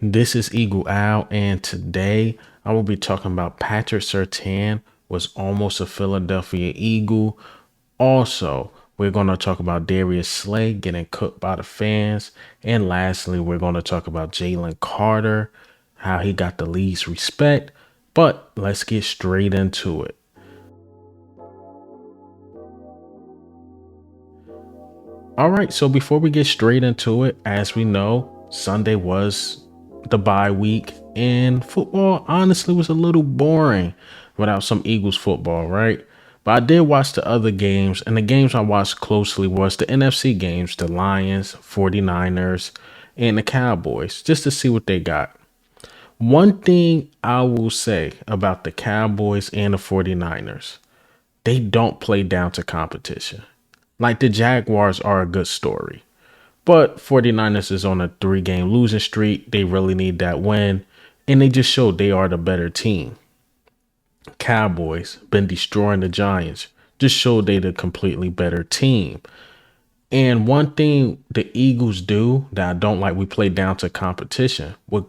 This is Eagle Owl, and today I will be talking about Patrick Surtain was almost a Philadelphia Eagle. Also, we're going to talk about Darius Slay getting cooked by the fans. And lastly, we're going to talk about Jalen Carter, how he got the least respect. But let's get straight into it. All right, so before we get straight into it, as we know, Sunday was the bye week, and football honestly was a little boring without some Eagles football, right? But I did watch the other games, and the games I watched closely was the NFC games, the Lions, 49ers, and the Cowboys, just to see what they got. One thing I will say about the Cowboys and the 49ers, they don't play down to competition. Like the Jaguars are a good story. But 49ers is on a 3-game losing streak. They really need that win. And they just showed they are the better team. Cowboys been destroying the Giants. Just showed they the completely better team. And one thing the Eagles do that I don't like, we play down to competition. What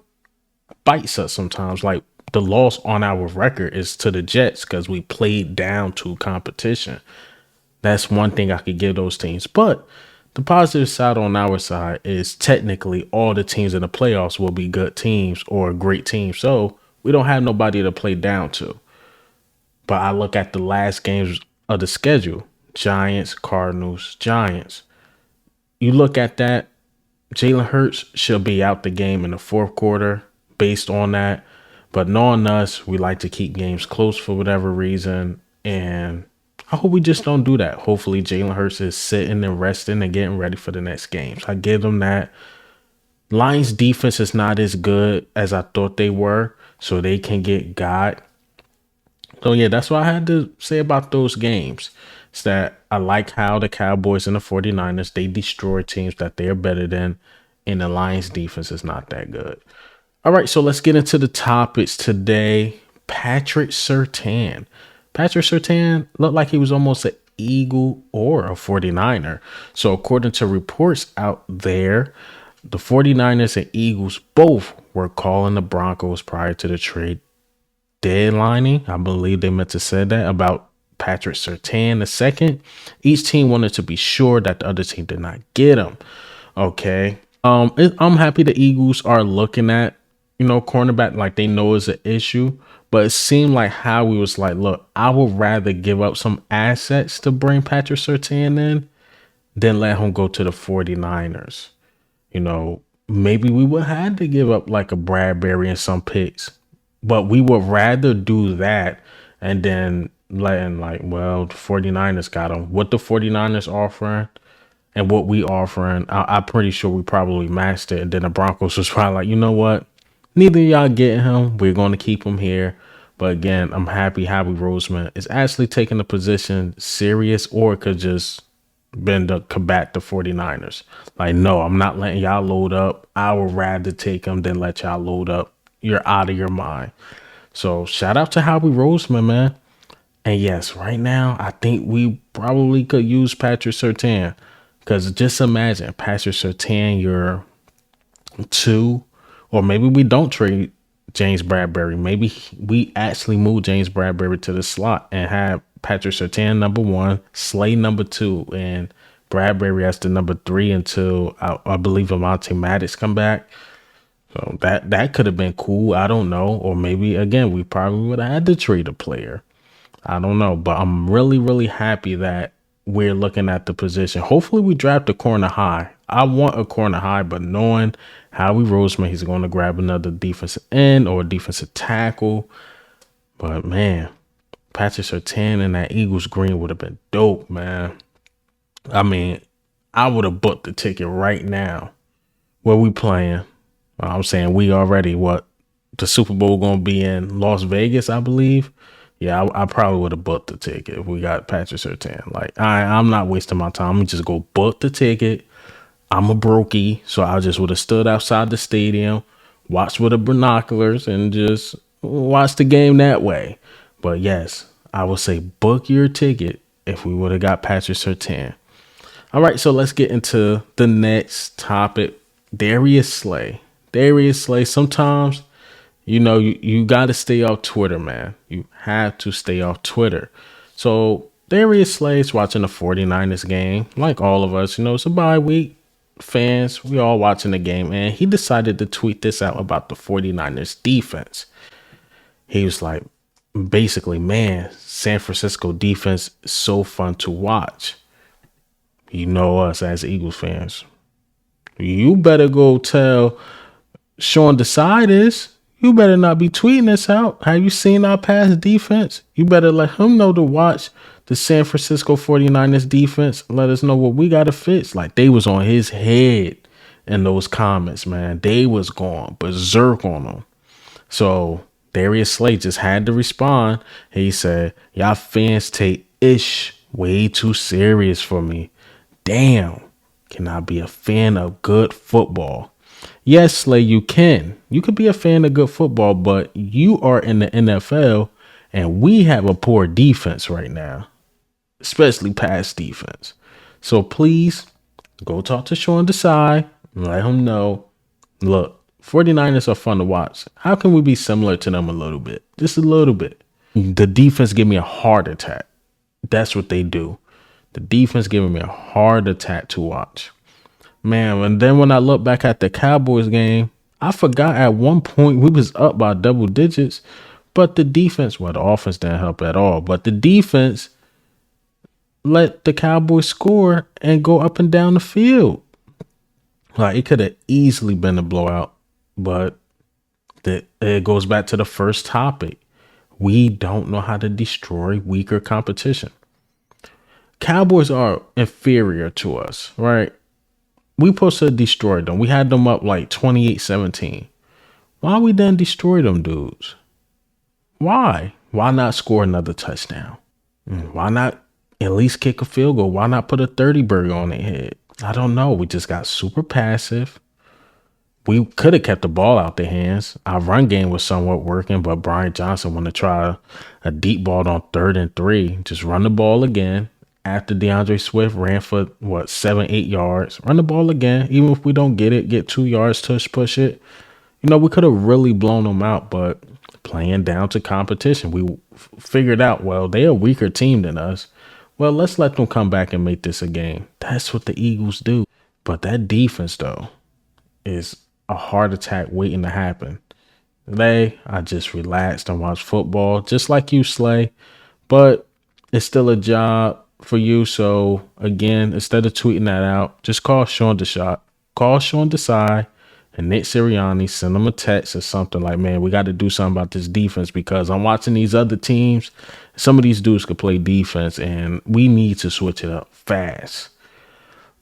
bites us sometimes, like the loss on our record is to the Jets because we played down to competition. That's one thing I could give those teams. But the positive side on our side is technically all the teams in the playoffs will be good teams or great teams. So we don't have nobody to play down to. But I look at the last games of the schedule: Giants, Cardinals, Giants. You look at that, Jalen Hurts should be out the game in the fourth quarter based on that. But knowing us, we like to keep games close for whatever reason. And I hope we just don't do that. Hopefully, Jalen Hurts is sitting and resting and getting ready for the next games. I give them that. Lions defense is not as good as I thought they were, so they can get got. So yeah, that's what I had to say about those games. It's that I like how the Cowboys and the 49ers, they destroy teams that they're better than, and the Lions defense is not that good. All right, so let's get into the topics today. Patrick Surtain. Patrick Surtain looked like he was almost an Eagle or a 49er. So according to reports out there, the 49ers and Eagles both were calling the Broncos prior to the trade deadlining. I believe they meant to say that about Patrick Surtain the second. Each team wanted to be sure that the other team did not get him. Okay. I'm happy the Eagles are looking at, cornerback like they know is an issue. But it seemed like Howie was like, look, I would rather give up some assets to bring Patrick Surtain in than let him go to the 49ers. Maybe we would have to give up like a Bradbury and some picks. But we would rather do that and then letting the 49ers got him. What the 49ers offering and what we offering, I'm pretty sure we probably matched it. And then the Broncos was probably like, you know what? Neither of y'all getting him. We're going to keep him here. But again, I'm happy Howie Roseman is actually taking the position serious, or it could just been to combat the 49ers. Like, no, I'm not letting y'all load up. I would rather take him than let y'all load up. You're out of your mind. So shout out to Howie Roseman, man. And yes, right now, I think we probably could use Patrick Surtain. Because just imagine Patrick Surtain, you're two, or maybe we don't trade James Bradbury. Maybe we actually move James Bradbury to the slot and have Patrick Surtain number 1, Slay number 2, and Bradbury as the number 3 until I believe Monte Maddox come back. So that could have been cool. I don't know. Or maybe, again, we probably would have had to trade a player. I don't know. But I'm really, really happy that we're looking at the position. Hopefully we draft a corner high. I want a corner high, but knowing Howie Roseman, he's going to grab another defensive end or a defensive tackle. But, man, Patrick Surtain and that Eagles green would have been dope, man. I mean, I would have booked the ticket right now. Where we playing? I'm saying we already, the Super Bowl going to be in Las Vegas, I believe. Yeah, I probably would have booked the ticket if we got Patrick Surtain. Like, I'm not wasting my time. I'm going to just go book the ticket. I'm a brokey, so I just would have stood outside the stadium, watched with the binoculars, and just watch the game that way. But yes, I would say book your ticket if we would have got Patrick Surtain. All right, so let's get into the next topic. Darius Slay. Darius Slay, sometimes, you got to stay off Twitter, man. You have to stay off Twitter. So Darius Slay's watching the 49ers game, like all of us. It's a bye week. Fans, we all watching the game, and he decided to tweet this out about the 49ers defense. He was like, basically, man, San Francisco defense is so fun to watch. You know us as Eagles fans. You better go tell Sean Desai, you better not be tweeting this out. Have you seen our past defense? You better let him know to watch the San Francisco 49ers defense. Let us know what we got to fix. Like, they was on his head in those comments, man. They was going berserk on him. So Darius Slay just had to respond. He said, y'all fans take ish way too serious for me. Damn. Can I be a fan of good football? Yes, Slay, you can. You could be a fan of good football, but you are in the NFL and we have a poor defense right now, especially pass defense. So please go talk to Sean Desai and let him know, look, 49ers are fun to watch. How can we be similar to them a little bit? Just a little bit. The defense give me a heart attack. That's what they do. The defense giving me a heart attack to watch. Man, and then when I look back at the Cowboys game, I forgot at one point we was up by double digits, but the defense, well, the offense didn't help at all, but the defense let the Cowboys score and go up and down the field. Like, it could have easily been a blowout, but it goes back to the first topic. We don't know how to destroy weaker competition. Cowboys are inferior to us, right? We supposed to destroy them. We had them up like 28-17. Why we didn't destroy them dudes? Why? Why not score another touchdown? Why not at least kick a field goal? Why not put a 30 burger on their head? I don't know. We just got super passive. We could have kept the ball out their hands. Our run game was somewhat working, but Brian Johnson wanted to try a deep ball on 3rd and 3. Just run the ball again. After DeAndre Swift ran for 7-8 yards, run the ball again. Even if we don't get 2 yards, push it. We could have really blown them out, but playing down to competition, we figured out, well, they're a weaker team than us. Well, let's let them come back and make this a game. That's what the Eagles do. But that defense, though, is a heart attack waiting to happen. Today, I just relaxed and watched football, just like you, Slay. But it's still a job for you. So again, instead of tweeting that out, just call Sean Desai and Nick Sirianni, send them a text or something like, man, we got to do something about this defense because I'm watching these other teams. Some of these dudes could play defense and we need to switch it up fast.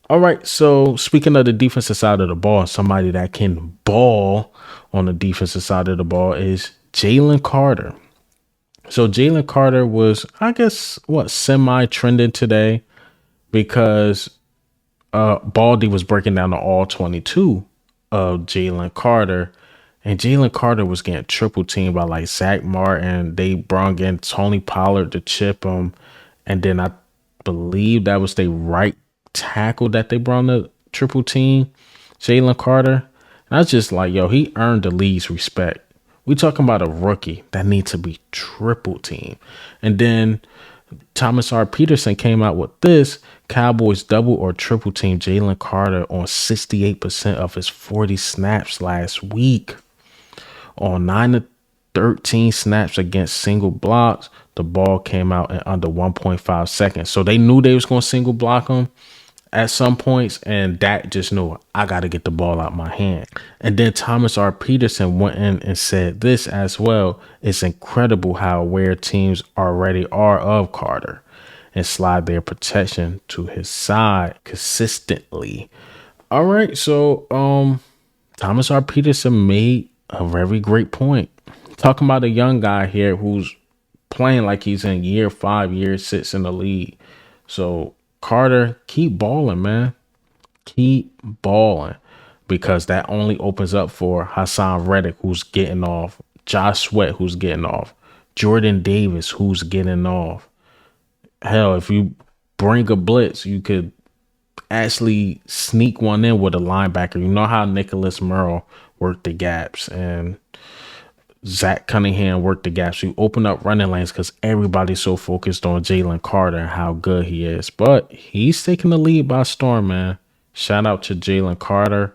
All right. So speaking of the defensive side of the ball, somebody that can ball on the defensive side of the ball is Jalen Carter. So Jalen Carter was, I guess, semi-trending today because Baldy was breaking down the all 22 of Jalen Carter. And Jalen Carter was getting triple teamed by like Zach Martin. They brought in Tony Pollard to chip him. And then I believe that was the right tackle that they brought in the triple team, Jalen Carter. And I was just like, yo, he earned the league's respect. We talking about a rookie that needs to be triple team. And then Thomas R. Peterson came out with this. Cowboys double or triple team Jalen Carter on 68% of his 40 snaps last week. On 9 to 13 snaps against single blocks, the ball came out in under 1.5 seconds. So they knew they was going to single block him at some points, and Dak just knew, I got to get the ball out my hand. And then Thomas R. Peterson went in and said this as well. It's incredible how aware teams already are of Carter and slide their protection to his side consistently. All right, so Thomas R. Peterson made a very great point. Talking about a young guy here who's playing like he's in year 5, year 6 in the league. So Carter, keep balling, man. Keep balling, because that only opens up for Hassan Reddick, who's getting off, Josh Sweat, who's getting off, Jordan Davis, who's getting off. Hell, if you bring a blitz, you could actually sneak one in with a linebacker. You know how Nicholas Merle worked the gaps, and Zach Cunningham worked the gaps. We open up running lanes because everybody's so focused on Jalen Carter and how good he is. But he's taking the lead by storm, man. Shout out to Jalen Carter.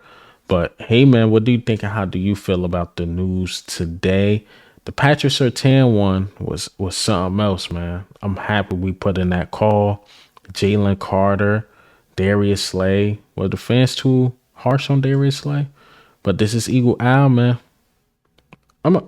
But hey, man, what do you think and how do you feel about the news today? The Patrick Surtain one was something else, man. I'm happy we put in that call. Jalen Carter, Darius Slay. Were the fans too harsh on Darius Slay? But this is Eagle Owl, man. I'm a